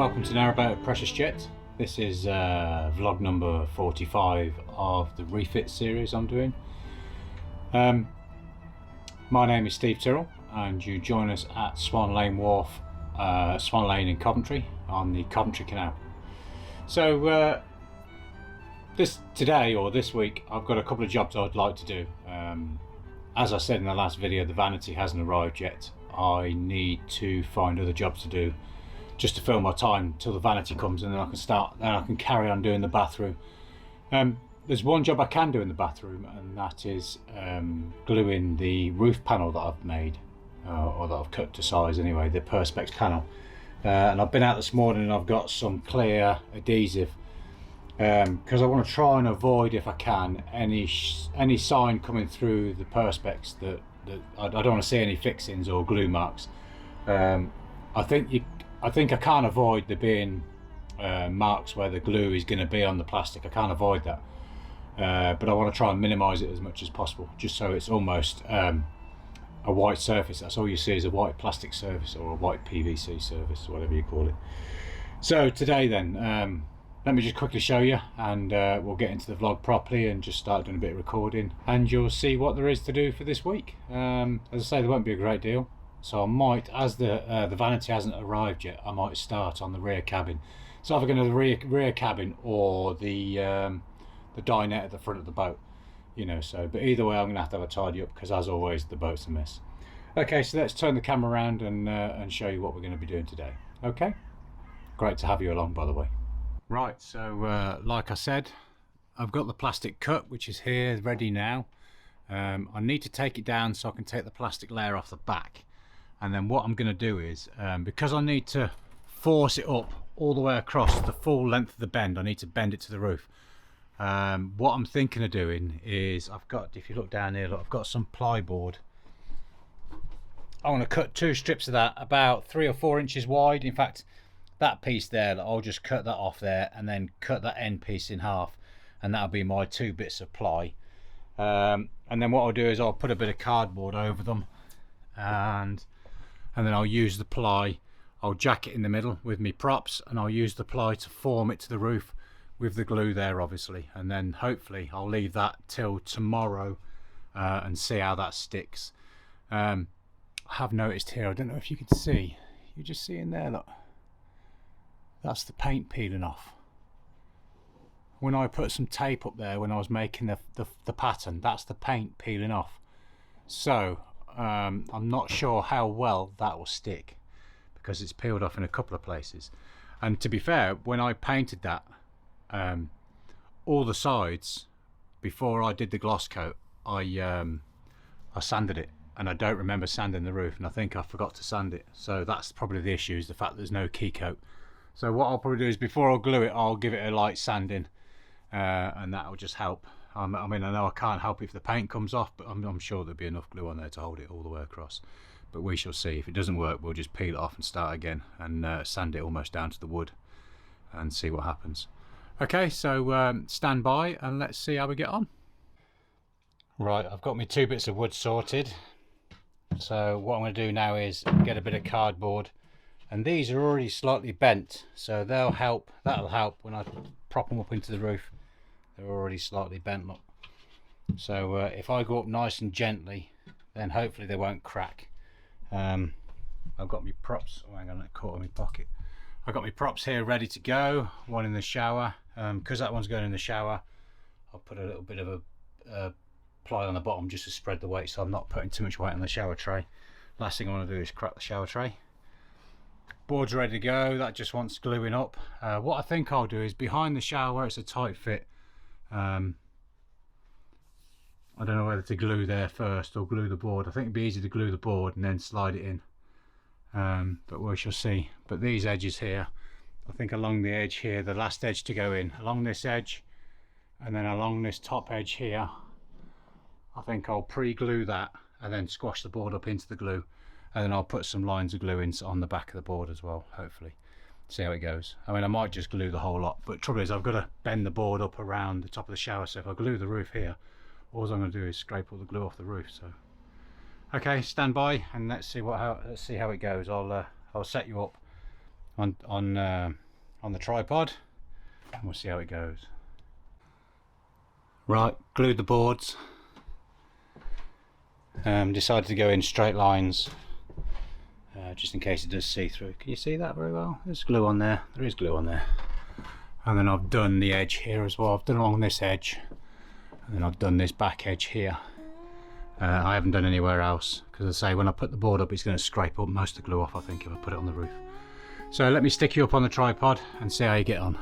Welcome to Narrowboat Precious Jet. This is vlog number 45 of the Refit series I'm doing. My name is Steve Tyrrell and you join us at Swan Lane Wharf, Swan Lane in Coventry on the Coventry Canal. So this week I've got a couple of jobs I'd like to do. As I said in the last video, the vanity hasn't arrived yet. I need to find other jobs to do just to fill my time till the vanity comes, and then I can carry on doing the bathroom. There's one job I can do in the bathroom, and that is gluing the roof panel that I've made, or that I've cut to size anyway, the Perspex panel. And I've been out this morning and I've got some clear adhesive because I want to try and avoid, if I can, any sign coming through the Perspex that I don't want to see any fixings or glue marks. I think I can't avoid there being marks where the glue is going to be on the plastic. I can't avoid that, but I want to try and minimise it as much as possible, just so it's almost a white surface. That's all you see is a white plastic surface or a white PVC surface, whatever you call it. So today then, let me just quickly show you, and we'll get into the vlog properly and just start doing a bit of recording, and you'll see what there is to do for this week. As I say, there won't be a great deal. So I might, as the vanity hasn't arrived yet, I might start on the rear cabin. So either going to the rear cabin or the dinette at the front of the boat, you know. So, but either way, I'm going to have a tidy up because, as always, the boat's a mess. Okay, so let's turn the camera around and show you what we're going to be doing today. Okay, great to have you along, by the way. Right, so like I said, I've got the plastic cut, which is here, ready now. I need to take it down so I can take the plastic layer off the back. And then what I'm going to do is, because I need to force it up all the way across the full length of the bend, I need to bend it to the roof. What I'm thinking of doing is, I've got, if you look down here, look, I've got some plyboard. I want to cut 2 strips of that, about 3 or 4 inches wide. In fact, that piece there, I'll just cut that off there and then cut that end piece in half, and that'll be my 2 bits of ply. And then what I'll do is I'll put a bit of cardboard over them, and then I'll use the ply. I'll jack it in the middle with me props, and I'll use the ply to form it to the roof with the glue there, obviously. And then hopefully I'll leave that till tomorrow and see how that sticks. I have noticed here, I don't know if you can see, you just see in there, look, that's the paint peeling off. When I put some tape up there when I was making the pattern, that's the paint peeling off. So I'm not sure how well that will stick because it's peeled off in a couple of places. And to be fair, when I painted that, all the sides, before I did the gloss coat, I sanded it, and I don't remember sanding the roof, and I think I forgot to sand it. So that's probably the issue, is the fact there's no key coat. So what I'll probably do is, before I glue it, I'll give it a light sanding, and that will just help. I mean, I know I can't help if the paint comes off, but I'm sure there'll be enough glue on there to hold it all the way across. But we shall see. If it doesn't work, we'll just peel it off and start again, and sand it almost down to the wood and see what happens. Okay, so stand by and let's see how we get on. Right, I've got my 2 bits of wood sorted. So what I'm going to do now is get a bit of cardboard, and these are already slightly bent, so that'll help when I prop them up into the roof. They're already slightly bent, look. So if I go up nice and gently, then hopefully they won't crack. I've got my props. Oh, hang on, that caught in my pocket. I've got my props here ready to go. One in the shower. Because that one's going in the shower, I'll put a little bit of a ply on the bottom just to spread the weight, so I'm not putting too much weight on the shower tray. Last thing I want to do is crack the shower tray. Board's ready to go. That just wants gluing up. What I think I'll do is, behind the shower where it's a tight fit, I don't know whether to glue there first or glue the board. I think it'd be easy to glue the board and then slide it in, but we shall see. But these edges here, I think along the edge here, the last edge to go in, along this edge and then along this top edge here, I think I'll pre-glue that and then squash the board up into the glue, and then I'll put some lines of glue in on the back of the board as well, hopefully. See how it goes. I mean, I might just glue the whole lot, but trouble is I've got to bend the board up around the top of the shower, so if I glue the roof here, all I'm going to do is scrape all the glue off the roof. So okay, stand by and let's see how it goes. I'll set you up on the tripod, and we'll see how it goes. Right, glued the boards. Decided to go in straight lines, just in case it does see through. Can you see that very well? There's glue on there. There is glue on there. And then I've done the edge here as well. I've done along this edge, and then I've done this back edge here. I haven't done anywhere else because, I say, when I put the board up, it's going to scrape up most of the glue off, I think, if I put it on the roof. So let me stick you up on the tripod and see how you get on.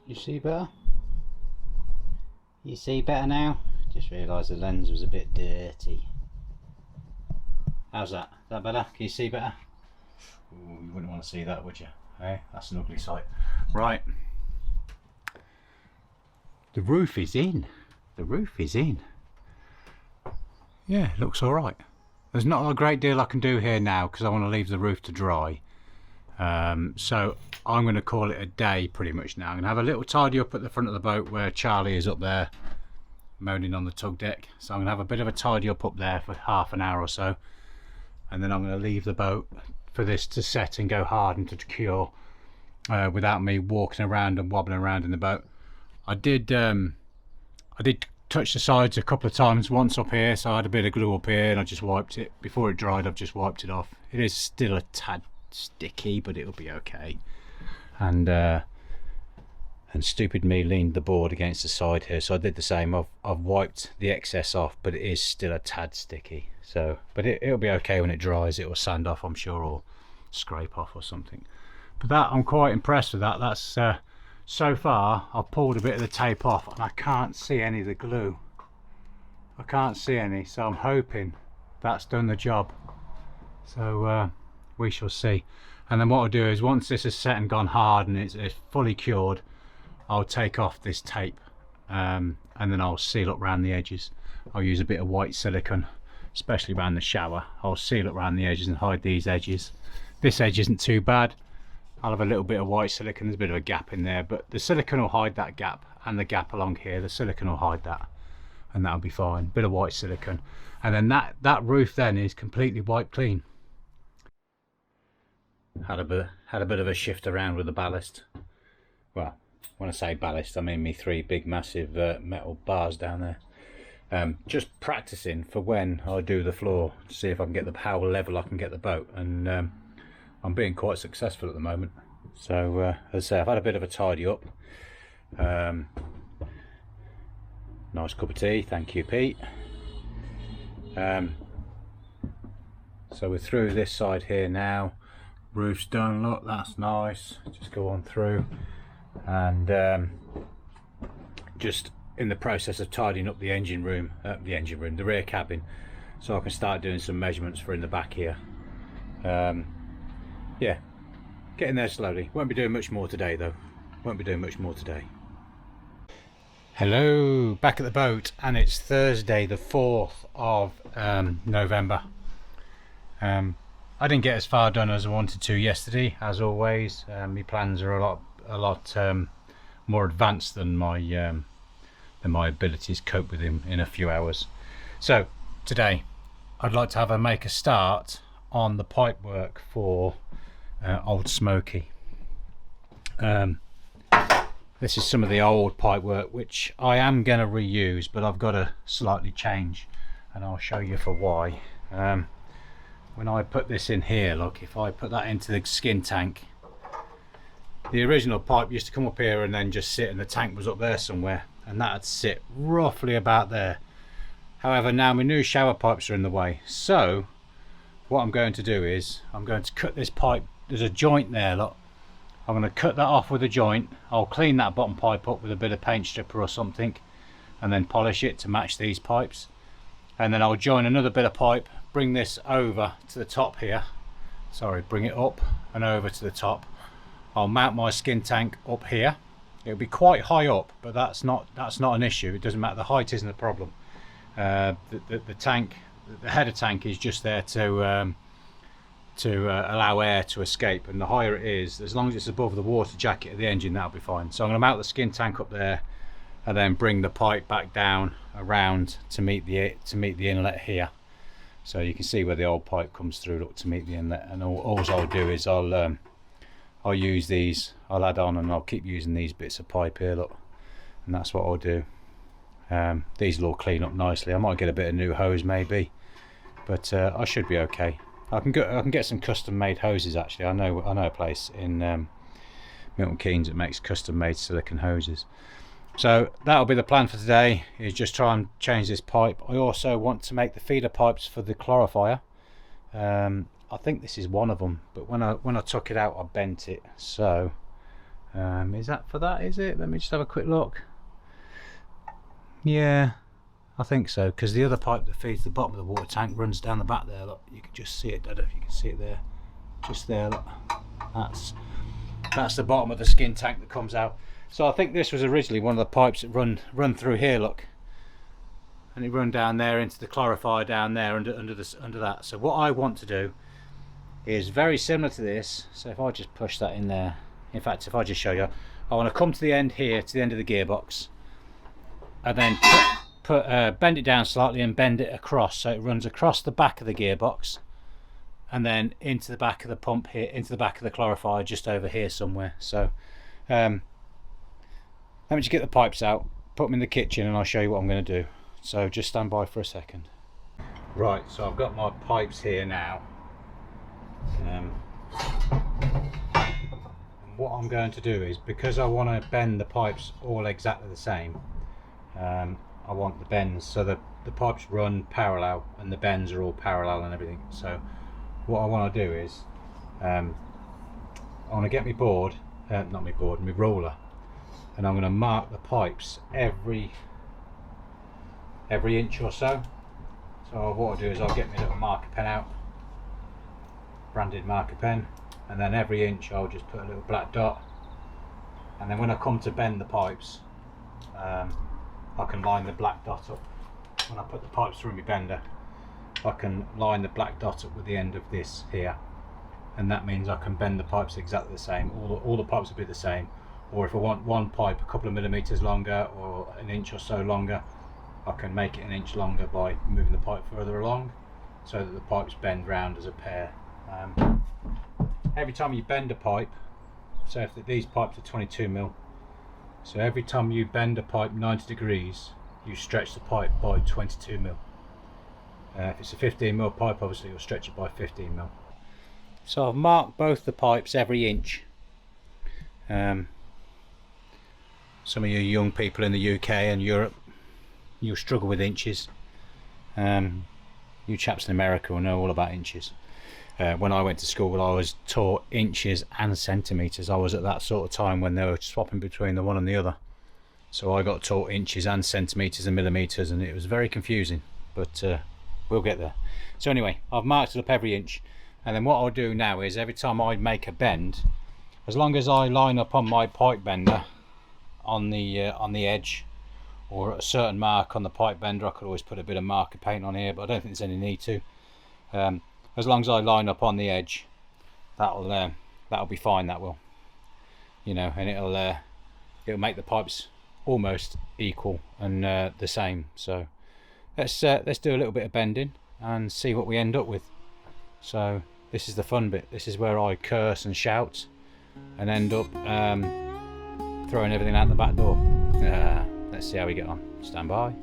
You see better? You see better now? Just realised the lens was a bit dirty. How's that? Is that better? Can you see better? Ooh, you wouldn't want to see that, would you? Hey, that's an ugly sight. Right. The roof is in. The roof is in. Yeah, it looks alright. There's not a great deal I can do here now because I want to leave the roof to dry. So I'm going to call it a day pretty much now. I'm going to have a little tidy up at the front of the boat where Charlie is up there moaning on the tug deck. So I'm going to have a bit of a tidy up there for half an hour or so, and then I'm going to leave the boat for this to set and go hard and to cure without me walking around and wobbling around in the boat. I did touch the sides a couple of times, once up here, so I had a bit of glue up here and I just wiped it. Before it dried, I've just wiped it off. It is still a tad sticky, but it'll be okay. And stupid me leaned the board against the side here, so I did the same. I've wiped the excess off, but it is still a tad sticky. So, but it'll be okay when it dries. It will sand off, I'm sure, or scrape off or something. But that, I'm quite impressed with that. That's so far I've pulled a bit of the tape off and I can't see any of the glue. I can't see any, so I'm hoping that's done the job. So we shall see. And then what I'll do is, once this is set and gone hard and it's fully cured, I'll take off this tape and then I'll seal up around the edges. I'll use a bit of white silicone, especially around the shower. I'll seal up around the edges and hide these edges. This edge isn't too bad. I'll have a little bit of white silicone. There's a bit of a gap in there, but the silicone will hide that gap, and the gap along here, the silicone will hide that, and that'll be fine. Bit of white silicone, and then that roof then is completely wiped clean. Had a bit of a shift around with the ballast. Well, when I say ballast, I mean me 3 big massive metal bars down there. Just practicing for when I do the floor, to see if I can get how level I can get the boat, and I'm being quite successful at the moment. So as I say, I've had a bit of a tidy up. Nice cup of tea, thank you, Pete. So we're through this side here now. Roof's done, look, that's nice. Just go on through, and just in the process of tidying up the engine room, the rear cabin, so I can start doing some measurements for in the back here. Yeah, getting there slowly. Won't be doing much more today though. Won't be doing much more today. Hello, back at the boat, and it's Thursday the 4th of November. I didn't get as far done as I wanted to yesterday, as always. My plans are a lot more advanced than my abilities cope with him in a few hours. So today I'd like to make a start on the pipe work for Old Smoky. This is some of the old pipe work which I am going to reuse, but I've got to slightly change, and I'll show you for why. When I put this in here, look, if I put that into the skin tank, the original pipe used to come up here and then just sit, and the tank was up there somewhere, and that'd sit roughly about there. However, now my new shower pipes are in the way, so what I'm going to do is I'm going to cut this pipe. There's a joint there, look. I'm going to cut that off with a joint. I'll clean that bottom pipe up with a bit of paint stripper or something, and then polish it to match these pipes, and then I'll join another bit of pipe, bring this over to the top here, sorry, bring it up and over to the top. I'll mount my skin tank up here. It'll be quite high up, but that's not an issue. It doesn't matter, the height isn't a problem. The tank, the header tank is just there to allow air to escape, and the higher it is, as long as it's above the water jacket of the engine, that'll be fine. So I'm going to mount the skin tank up there, and then bring the pipe back down around to meet the inlet here. So you can see where the old pipe comes through, look, to meet the inlet. And all I'll do is I'll use these, I'll add on, and I'll keep using these bits of pipe here, look, and that's what I'll do. These will all clean up nicely. I might get a bit of new hose maybe, but I should be okay. I can get some custom made hoses actually. I know a place in Milton Keynes that makes custom made silicone hoses. So that'll be the plan for today, is just try and change this pipe. I also want to make the feeder pipes for the clarifier. I think this is one of them, but when I took it out I bent it. So is that for that, is it? Let me just have a quick look. Yeah, I think so, because the other pipe that feeds the bottom of the water tank runs down the back there, look. You can just see it, I don't know if you can see it there, just there, look. That's the bottom of the skin tank that comes out. So I think this was originally one of the pipes that run through here, look, and it run down there into the clarifier down there under that. So what I want to do is very similar to this. So if I just push that in there, in fact if I just show you, I want to come to the end here, to the end of the gearbox, and then bend it down slightly and bend it across, so it runs across the back of the gearbox and then into the back of the pump here, into the back of the clarifier just over here somewhere. So let me just get the pipes out, put them in the kitchen, and I'll show you what I'm going to do. So just stand by for a second. Right, so I've got my pipes here now. And what I'm going to do is, because I want to bend the pipes all exactly the same, I want the bends so that the pipes run parallel and the bends are all parallel and everything. So what I want to do is I want to get my board, not my board, my ruler, and I'm going to mark the pipes every inch or so. So what I'll do is I'll get my little marker pen out, branded marker pen, and then every inch I'll just put a little black dot, and then when I come to bend the pipes, I can line the black dot up. When I put the pipes through my bender, I can line the black dot up with the end of this here, and that means I can bend the pipes exactly the same. All the pipes will be the same. Or if I want one pipe a couple of millimeters longer or an inch or so longer, I can make it an inch longer by moving the pipe further along, so that the pipes bend round as a pair. Every time you bend a pipe, so if these pipes are 22mm, so every time you bend a pipe 90 degrees, you stretch the pipe by 22mm. If it's a 15mm pipe, obviously you'll stretch it by 15mm. So I've marked both the pipes every inch. Some of you young people in the UK and Europe, you'll struggle with inches. You chaps in America will know all about inches. When I went to school, I was taught inches and centimetres. I was at that sort of time when they were swapping between the one and the other. So I got taught inches and centimetres and millimetres, and it was very confusing, but we'll get there. So anyway, I've marked it up every inch, and then what I'll do now is every time I make a bend, as long as I line up on my pipe bender on the edge, or a certain mark on the pipe bender, I could always put a bit of marker paint on here, but I don't think there's any need to. As long as I line up on the edge, that'll be fine. That will, you know, and it'll make the pipes almost equal and the same. So let's do a little bit of bending and see what we end up with. So this is the fun bit. This is where I curse and shout and end up throwing everything out the back door. Let's see how we get on. Stand by.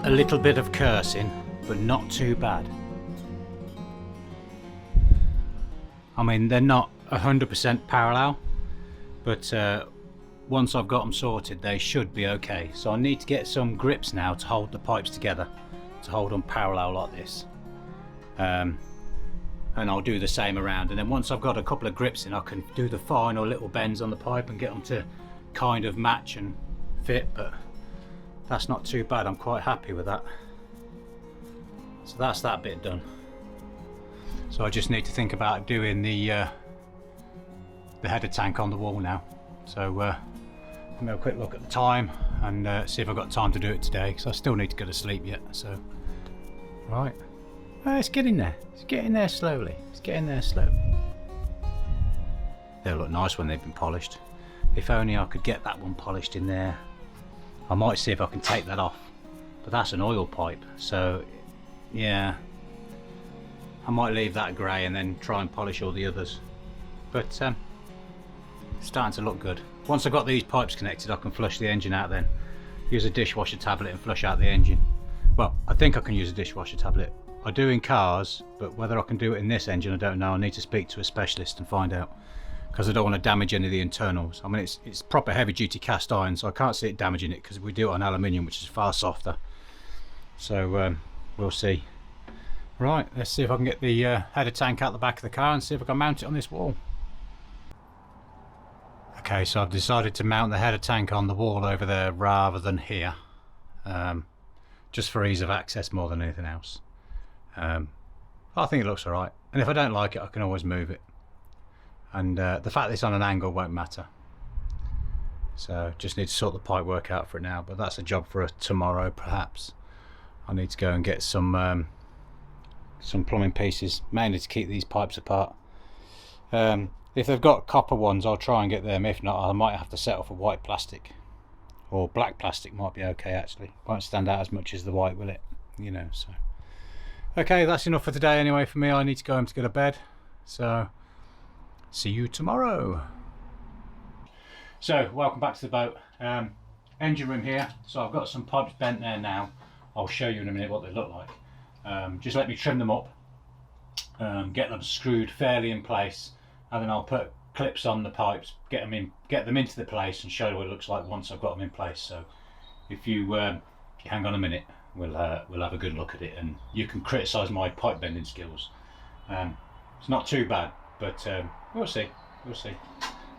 A little bit of cursing, but not too bad. I mean, they're not 100% parallel, but once I've got them sorted, they should be okay. So I need to get some grips now to hold the pipes together, to hold them parallel like this. And I'll do the same around, and then once I've got a couple of grips in, I can do the final little bends on the pipe and get them to kind of match and fit. But that's not too bad. I'm quite happy with that. So that's that bit done. So I just need to think about doing the header tank on the wall now. So let me have a quick look at the time and see if I've got time to do it today, because I still need to go to sleep yet. So right, it's getting there. It's getting there slowly. It's getting there slowly. They'll look nice when they've been polished. If only I could get that one polished in there. I might see if I can take that off, but that's an oil pipe, so yeah, I might leave that grey and then try and polish all the others. But it's starting to look good. Once I've got these pipes connected, I can flush the engine out then. Use a dishwasher tablet and flush out the engine. Well, I think I can use a dishwasher tablet. I do in cars, but whether I can do it in this engine I don't know. I need to speak to a specialist and find out, because I don't want to damage any of the internals. I mean, it's proper heavy duty cast iron, so I can't see it damaging it, because we do it on aluminium, which is far softer. So we'll see. Right, let's see if I can get the header tank out the back of the car and see if I can mount it on this wall. Okay, so I've decided to mount the header tank on the wall over there rather than here, just for ease of access more than anything else. I think it looks alright, and if I don't like it I can always move it. And the fact that it's on an angle won't matter. So just need to sort the pipe work out for it now, but that's a job for tomorrow perhaps. I need to go and get some plumbing pieces, mainly to keep these pipes apart. If they've got copper ones I'll try and get them. If not, I might have to set off a white plastic, or black plastic might be okay actually. Won't stand out as much as the white, will it? You know. So okay, that's enough for today anyway for me. I need to go home to go to bed, so see you tomorrow. So welcome back to the boat. Engine room here. So I've got some pipes bent there now. I'll show you in a minute what they look like. Just let me trim them up, get them screwed fairly in place, and then I'll put clips on the pipes, get them into the place, and show you what it looks like once I've got them in place. So if you hang on a minute, we'll have a good look at it, and you can criticise my pipe bending skills. It's not too bad, but we'll see. We'll see.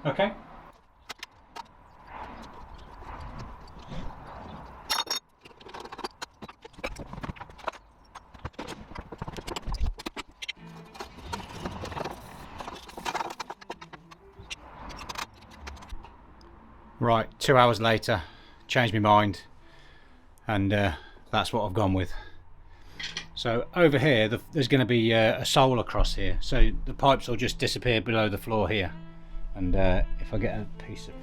Okay. Right, 2 hours later, changed my mind, and that's what I've gone with. So over here, there's going to be a sole across here, so the pipes will just disappear below the floor here. And if I get a piece of,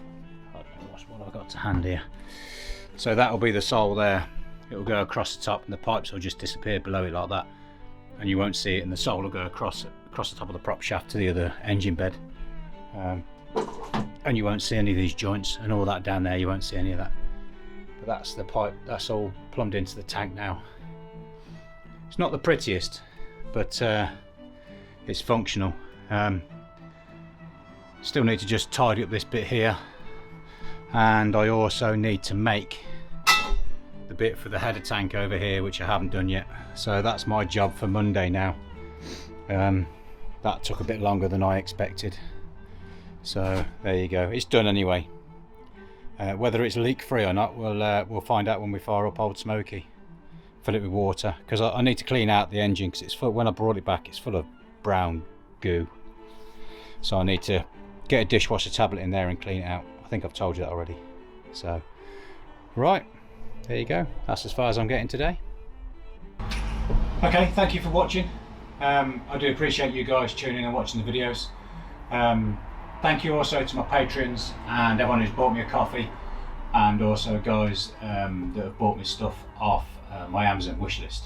I don't know what have I got to hand here? So that'll be the sole there. It'll go across the top and the pipes will just disappear below it like that, and you won't see it, and the sole will go across the top of the prop shaft to the other engine bed, and you won't see any of these joints and all that down there. You won't see any of that. But that's the pipe, that's all plumbed into the tank now. It's not the prettiest, but it's functional. Still need to just tidy up this bit here, and I also need to make the bit for the header tank over here, which I haven't done yet. So that's my job for Monday now. That took a bit longer than I expected, so there you go. It's done anyway. Whether it's leak free or not, we'll find out when we fire up Old Smoky. Fill it with water, because I need to clean out the engine, because it's full. When I brought it back, it's full of brown goo, so I need to get a dishwasher tablet in there and clean it out. I think I've told you that already. So right, there you go. That's as far as I'm getting today. Okay, thank you for watching. I do appreciate you guys tuning in and watching the videos. Thank you also to my patrons and everyone who's bought me a coffee, and also guys that have bought me stuff off my Amazon wish list,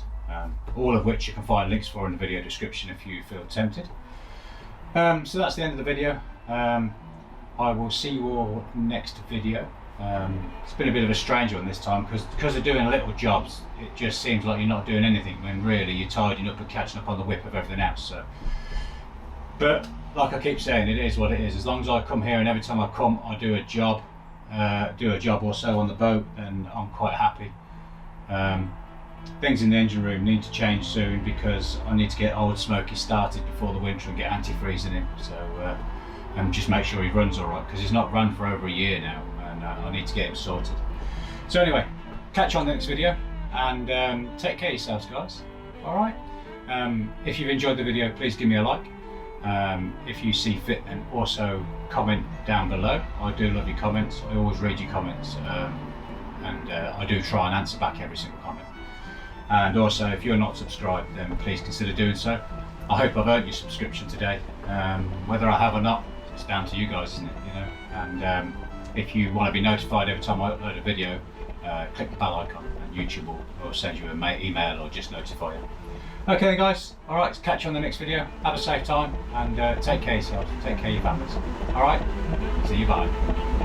all of which you can find links for in the video description if you feel tempted. So that's the end of the video. I will see you all next video. It's been a bit of a strange one this time, because they're doing little jobs. It just seems like you're not doing anything when really you're tidying up and catching up on the whip of everything else. So, but like I keep saying, it is what it is. As long as I come here and every time I come I do a job or so on the boat, and I'm quite happy. Things in the engine room need to change soon, because I need to get Old Smoky started before the winter and get antifreeze in him. So and just make sure he runs all right, because he's not run for over a year now, and I need to get him sorted. So anyway, catch you on the next video, and take care of yourselves, guys. All right. If you've enjoyed the video, please give me a like. If you see fit, and also comment down below. I do love your comments. I always read your comments, and I do try and answer back every single comment. And also, if you're not subscribed, then please consider doing so. I hope I've earned your subscription today. Whether I have or not, it's down to you guys, isn't it? You know. And if you want to be notified every time I upload a video, click the bell icon, and YouTube will send you an email or just notify you. Okay then guys, alright, catch you on the next video. Have a safe time, and take care of yourselves, take care of your families. Alright, see you, bye.